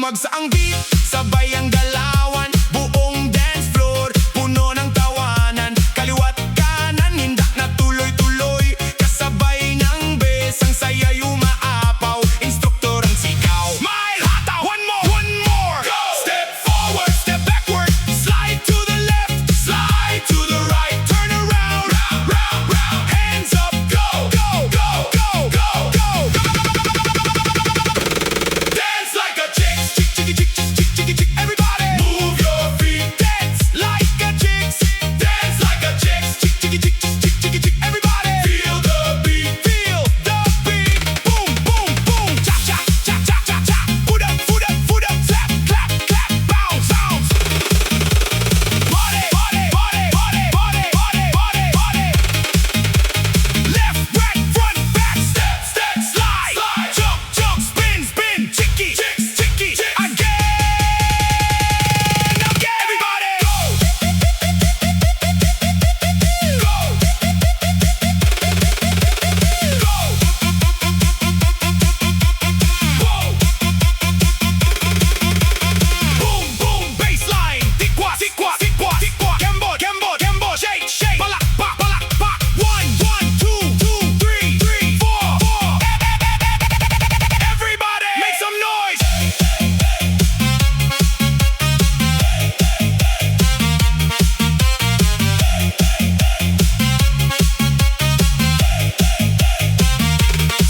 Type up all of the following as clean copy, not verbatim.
Bumagsak ang beat, sabay ang galawan. Buong dance floor, puno ng tawanan. Kaliwat kanan, hindak na tuloy-tuloy. Kasabay ng bass, ang saya umaapaw. Instruktor ang sigaw, smile hataw. One more, go! Step forward, step backward. Slide to the left, slide to the right. Turn around, round, round. Hands up, go, go, go, go, go, go. Dance like a chick, chick, chick, chick, chick, chick, chick. Everybody, move your feet. Dance like a chick, dance like a chick, chick, chick, chick, chick, chick, chick. Everybody, feel the beat, feel the beat. Boom, boom, boom. Cha cha, cha cha cha cha. Foot up, foot up, foot up. Clap, clap, clap. Bounce, bounce. Body, body, body, body, body, body, body, body. Left, right, front, back. Step, step, slide, slide. Jump, jump, spin, spin. Chicky, chicks, chicky. Again, again. Everybody, go. Go. Go. Whoa. Boom, boom, baseline. Tikwa, tikwa, tikwa, tikwa. Kembo, kembo, kembo. Shake, shake. Balak, bak, balak, bak. 1, 1, 2, 2, 3, 3, 4, 4. Everybody, make some noise.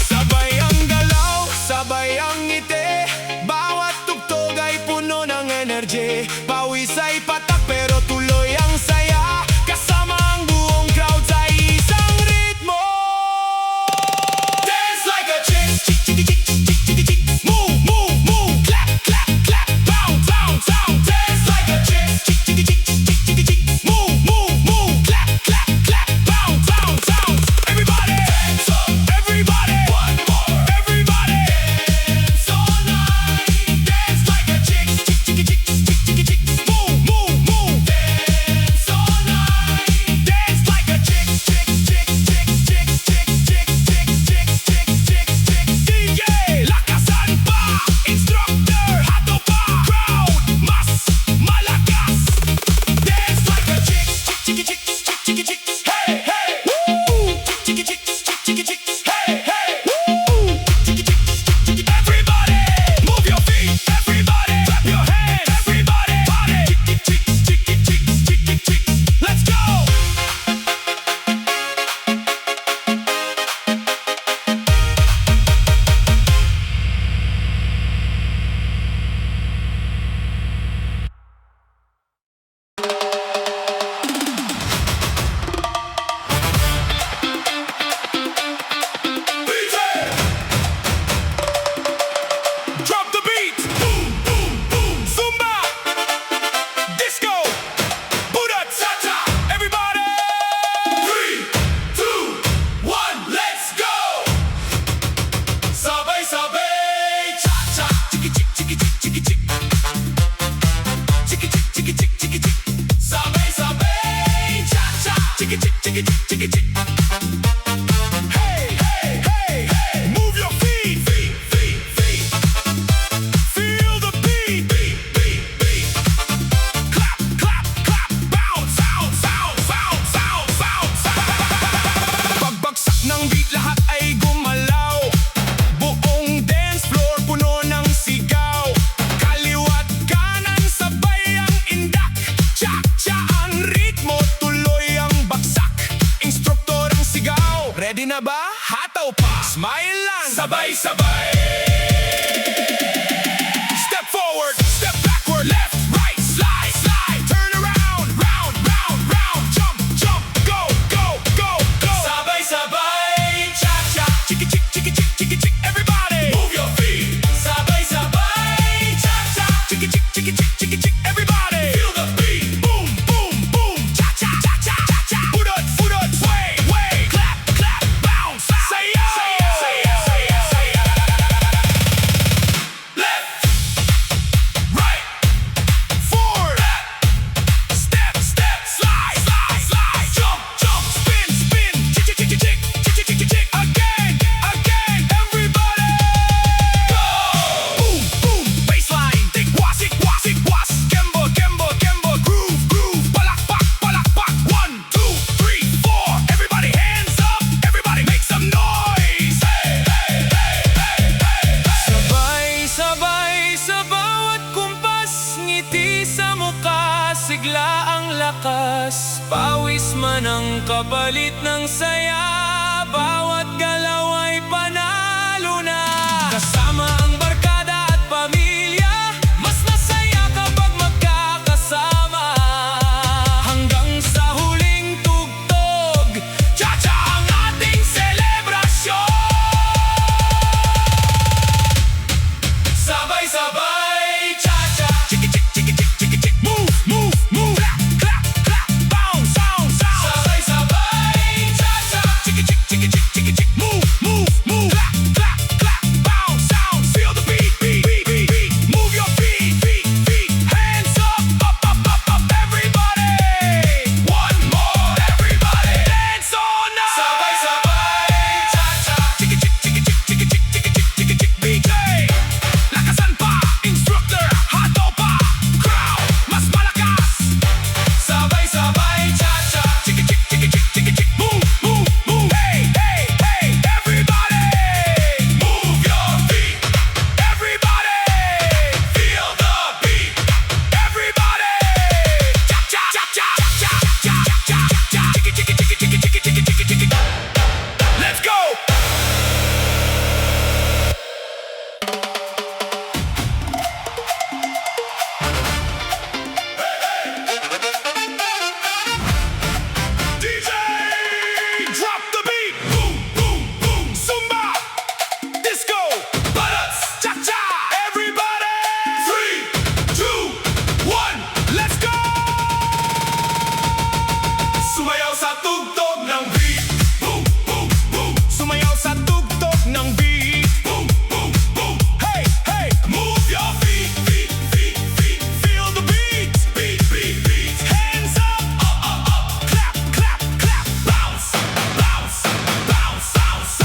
Sabay ang galaw, sabay ang ngiti. Bawat tugtog ay puno ng energy. Pawis ay patak pero tuloy ang saya. Kasama ang buong crowd sa isang ritmo. Dance like a chick, chick, chick, chick, chick, chick, chick. Move, move, move. Clap, clap, clap. Bounce, bounce, bounce. Dance like a chick, chick, chick, chick, chick, chick, chick. Move, move, move. Clap, clap, clap. Bounce, bounce, bounce. Everybody, hands up. Everybody, one more. Everybody, dance all night. Dance like a chick, chick, chick, chick, chick, chick, chick. Move, move, move. Dance all night. Dance like a chick, chick, chick, chick, chick, chick, chick, chick, chick, chick, chick, chick. DJ, lakasan pa. Instructor, hato pa. Crowd, mas malakas. Dance like a chick, chick, chick, chick, chick, chick, chick. Hey, hey, woo. Chick, chick, chick, chick, chick, chick. Hey, hey, woo. Chick, chick, chick, chick. Everybody, move your feet. Everybody, clap your hands. Everybody, body. Chick, chick, chick, chick, chick, chick, chick, chick. Let's go. Drop the beat. Boom, boom, boom. Zumba Disco Chacha. Everybody. 3, 2, 1, let's go. Sabay, sabay. Cha-cha. Chiki, chik, chiki, chik, chiki, chik. Chiki, chik, chiki, chik, chiki, chik. Sabay, sabay. Cha-cha. Chiki, chik, chiki, chik, chiki, chik. Hey, hey, hey, hey. Move your feet. Feet, feet, feet. Feel the beat. Beat, beat, beat. Clap, clap, clap. Bounce, bounce, bounce, bounce, bounce, bounce. Pagbagsak ng beat, lahat ay gumalaw. Buong dance floor, puno ng sigaw. Kaliwat kanan, sabay ang indak. Cha-cha ang ritmo, tuloy ang bagsak. Instruktor ang sigaw. Ready na ba? Hataw pa. Smile lang. Sabay, sabay. Step forward, step backward, left, right, slide, slide. Turn around, round, round, round. Jump, jump, go, go, go, go. Sabay, sabay. Cha-cha. Chiki, chick, chiki, chick, chiki, chick. Everybody, move your feet. Sabay, sabay. Cha-cha. Chiki, chick, chiki, chick, chiki, chick. Everybody, feel the beat. Boom, boom, boom. Cha-cha, cha-cha, cha-cha. Foot up, sway, way. Clap, clap, bounce, bounce. Say yo, say yo, say yo, say yo, say yo. oras, pawis man ang kapalit ng saya. Bawat galaw ay panalo na. Kasama ang barkada at pamilya, mas masaya kapag magkakasama. Hanggang sa huling tugtog, Chacha ang ating selebrasyon. Sabay-sabay Chacha, chiki-chik, chiki-chik, chiki-chik. Move, move, move. Clap, clap, clap. Bounce, bounce, bounce. Sabay-sabay Chacha, chiki-chik, chiki-chik, chiki-chik. Move, move, move. Clap, clap, clap. Bounce, bounce. Feel the beat, beat, beat, beat, beat. Move your feet, feet, feet. Hands up, up, up, up, up. Everybody. One more, everybody. Dance all night. Sabay-sabay Chacha, chiki-chik, chiki-chik, chiki-chik, chiki-chik, chiki-chik. DJ, lakasan pa. Instructor, hataw pa. Crowd, mas malakas. Sabay-sabay Chacha, chiki-chik, chiki-chik, chiki-chik. Move, move, move. Hey, hey, hey, everybody. Move your feet. Everybody. Feel the beat. Everybody. Cha-cha, cha-cha, cha-cha, cha-cha, cha-cha. Chiki-chiki, chiki-chiki, chiki-chiki, chiki-chiki. Let's go. DJ, drop the beat. Boom, boom, boom. Zumba Disco Dance Chacha. Everybody. 3, 2, 1. Let's go. Sumayaw sa tugtog ng beat. Boom, boom, boom. Sumayaw sa tugtog ng beat. Boom, boom, boom. Hey, hey. Move your feet, feet, feet, feet. Feel the beat. Beat, beat, beat. Hands up, up, up, up. Clap, clap, clap. Bounce, bounce, bounce, bounce.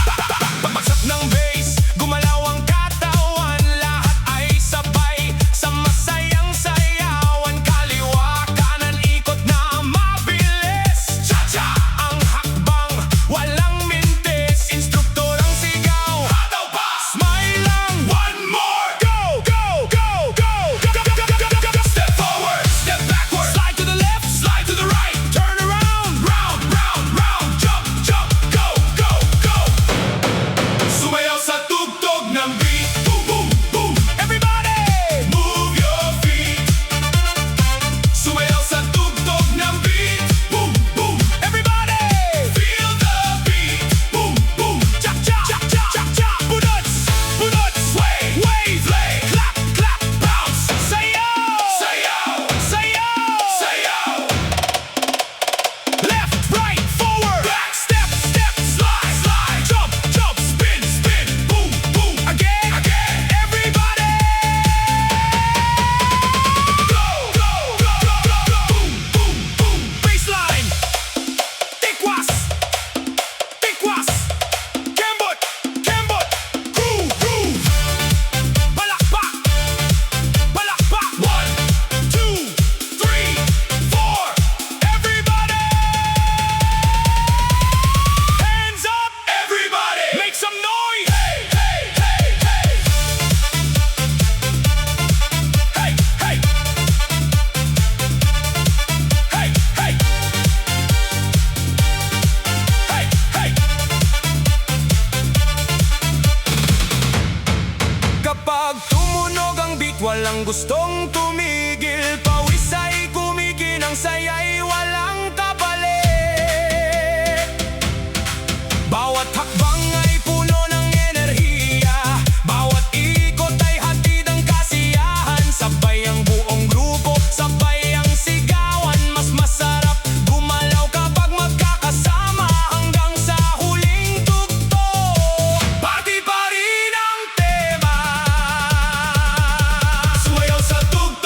Pagsak ng bass, gumalaw ang katawan. Lahat ay sabay sa masayang sayawan. Kaliwa, kanan, ikot na mabilis. Chacha ang hakbang, walang mintis. Instruktor ang sigaw, hataw pa. Smile lang, one more. Go, go, go, go, go, go, go, go, go, go. Step forward, step backward. Slide to the left, slide to the right. Turn around, round, round, round. Jump, jump, go, go, go. Sumayaw sa tugtog ng beat. Boom, boom, boom. Everybody, move your feet. Sumayaw sa tugtog ng beat. Boom, boom. Everybody, feel the beat. Boom, boom. Cha-cha, cha-cha, cha-cha. Bunuts, bunuts. Sway, wave, play. Clap, clap, bounce. Sayaw, sayaw, sayaw, sayaw. Left, right, forward. Back, step, step. Slide, slide. Jump, jump. Spin, spin. Boom, boom. Again, again. Everybody. Go, go, go, go, go, go. Boom, boom, boom. Baseline. Tikwas, tikwas. Kembot, kembot. Groove, groove. Palakpak, palakpak. 1, 2, 3, 4. Everybody. Hands up. Everybody. Make some noise. Hey, hey, hey, hey. Hey, hey. Hey, hey. Hey, hey. Kapag tumunog ang beat, walang gustong tumigil. Pawis ay kumikinang, saya'y walang kapalit. Bawat hakbang ay puno ng enerhiya. Bawat ikot ay hatid ang kasiyahan. Sabay ang buong grupo, sabay ang sigawan. Mas masarap gumalaw kapag magkakasama. Hanggang sa huling tugtog, party pa rin ang tema. Sumayaw sa tugtog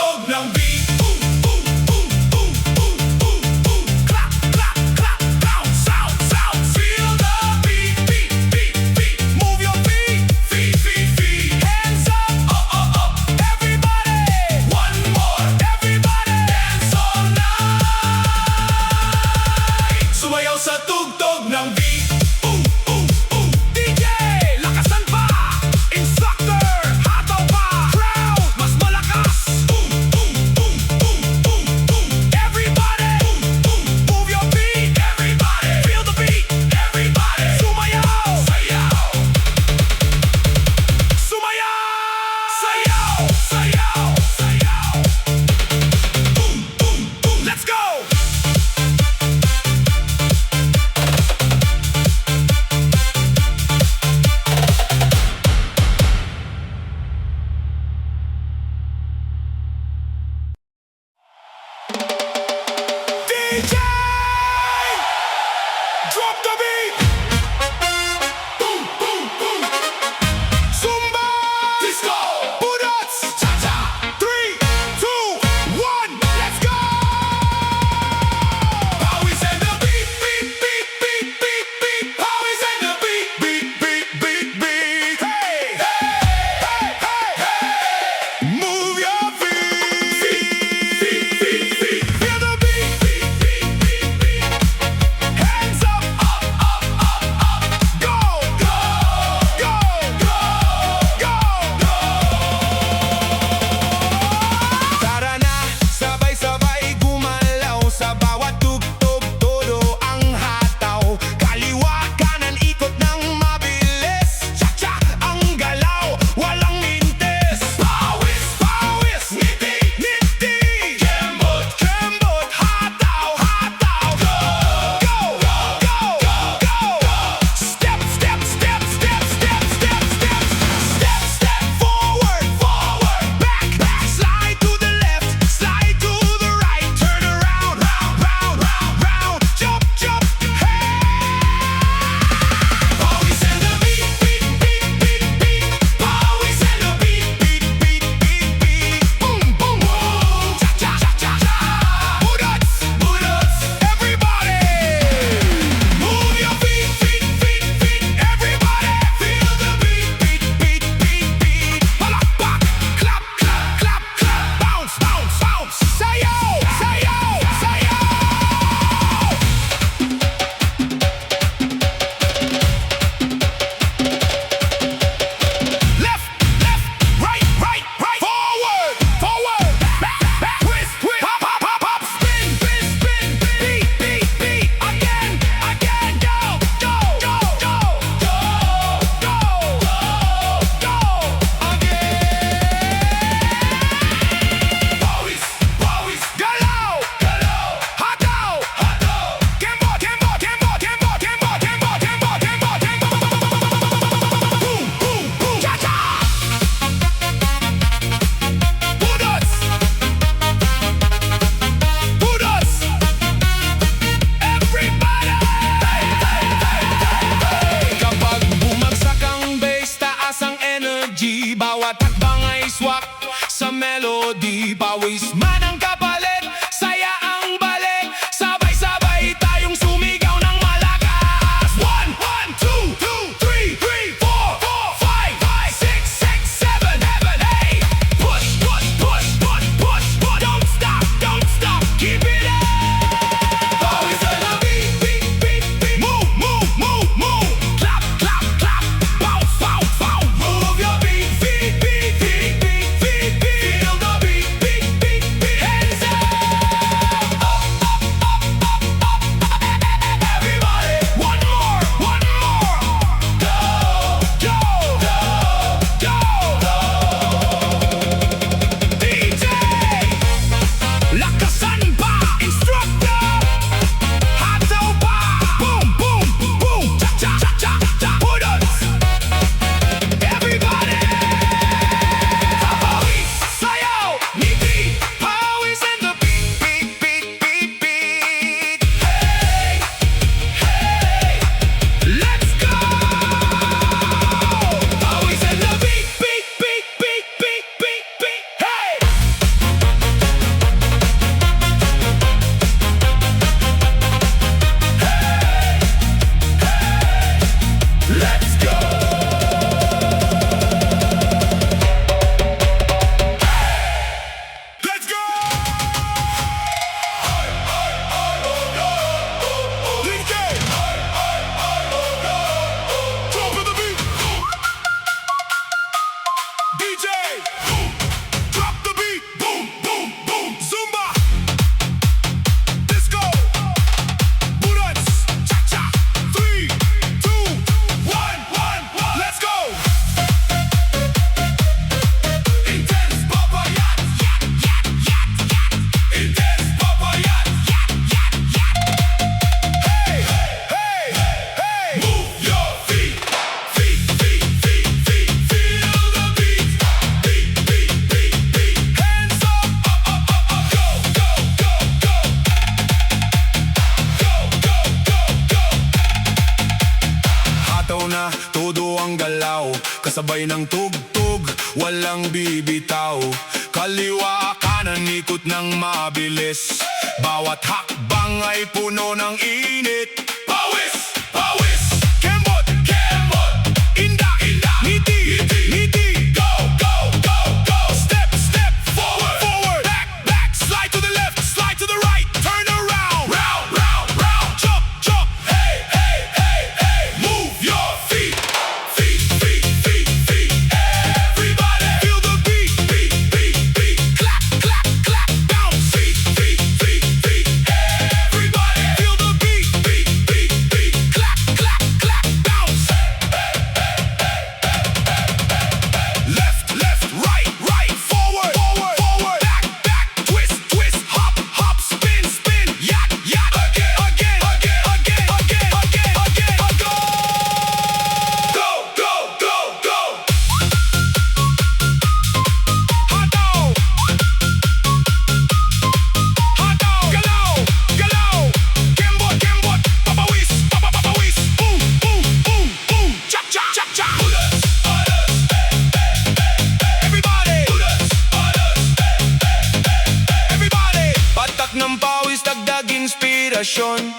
Diretso ang galaw, kasabay ng tugtog, walang bibitaw. Kaliwa kanan ikot ng mabilis, bawat hakbang ay puno ng init. Pawis, pawis, kembot, kembot, indak, indak, ngiti, ngiti, ngiti. Go, go, go, go. Step, step, forward, forward. Back, back, slide to the left, slide to the right. Turn around, round, round, round. Jump, jump, hey, hey, hey, hey. Move your feet, feet, feet, feet, feet. Everybody feel the beat, beat, beat, beat. Clap, clap, clap, bounce. Feet, feet, feet, feet. Everybody feel the beat, beat, beat, beat. Clap, clap, clap, bounce. Left, left, right, right. Forward, forward, forward. Back, back, twist, twist. Hop, hop, spin, spin. Yak, yak. Again, again, again, again, again, again, again. Go, go, go, go, go. Hot dog. Hot dog. Galaw, galaw. Kembot, kembot. Papawis, papapapawis. Boom, boom, boom, boom. Chak, chak, chak, chak. Ulas, ulas. Everybody. Ulas, ulas. Everybody. Patak ng pawis, dagdag inspirasyon.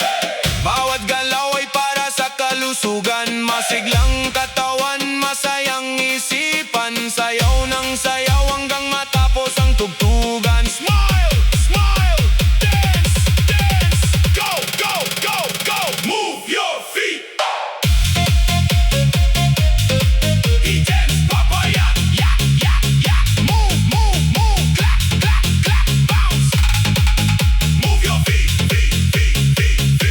Bawat galaw ay para sa kalusugan. Masiglang katawan, masayang isipan. Sayaw ng sayaw hanggang matapos ang tugtugan. Smile, smile, dance, dance. Go, go, go, go. Move your feet. I-dance, papaya, yak, yak, yak. Move, move, move. Clap, clap, clap, bounce. Move your feet, feet, feet, feet, feet.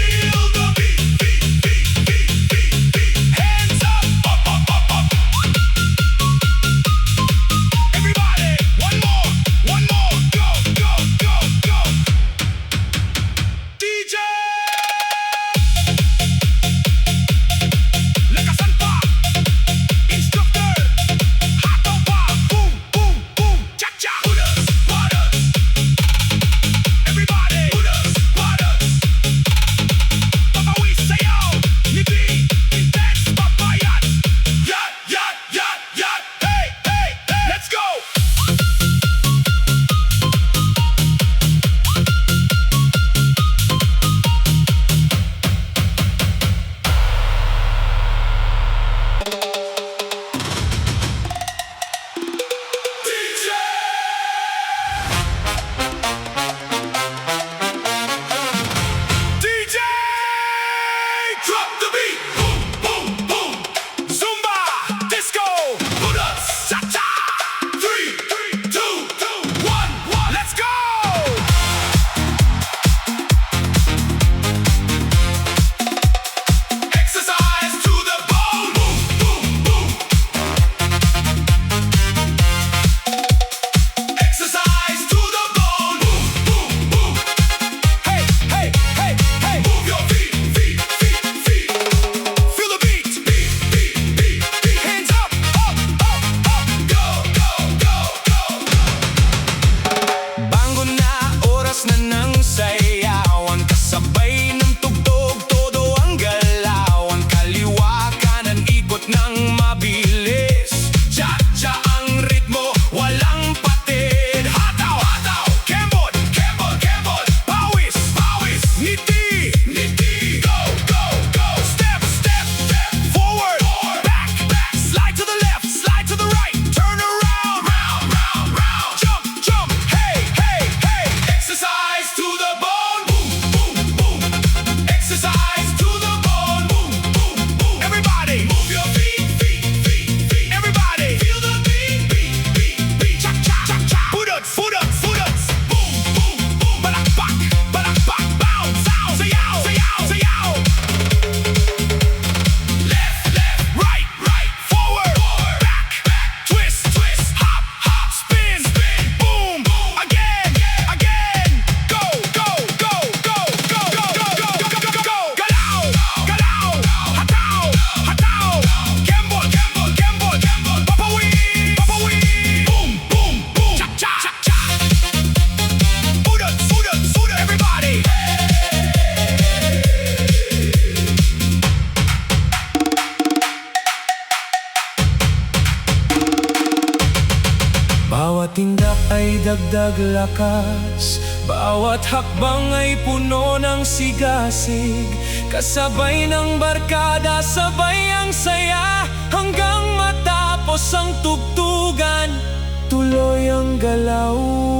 Bawat tindak ay dagdag lakas, bawat hakbang ay puno ng sigasig. Kasabay ng barkada, sabay ang saya, hanggang matapos ang tugtugan, tuloy ang galaw.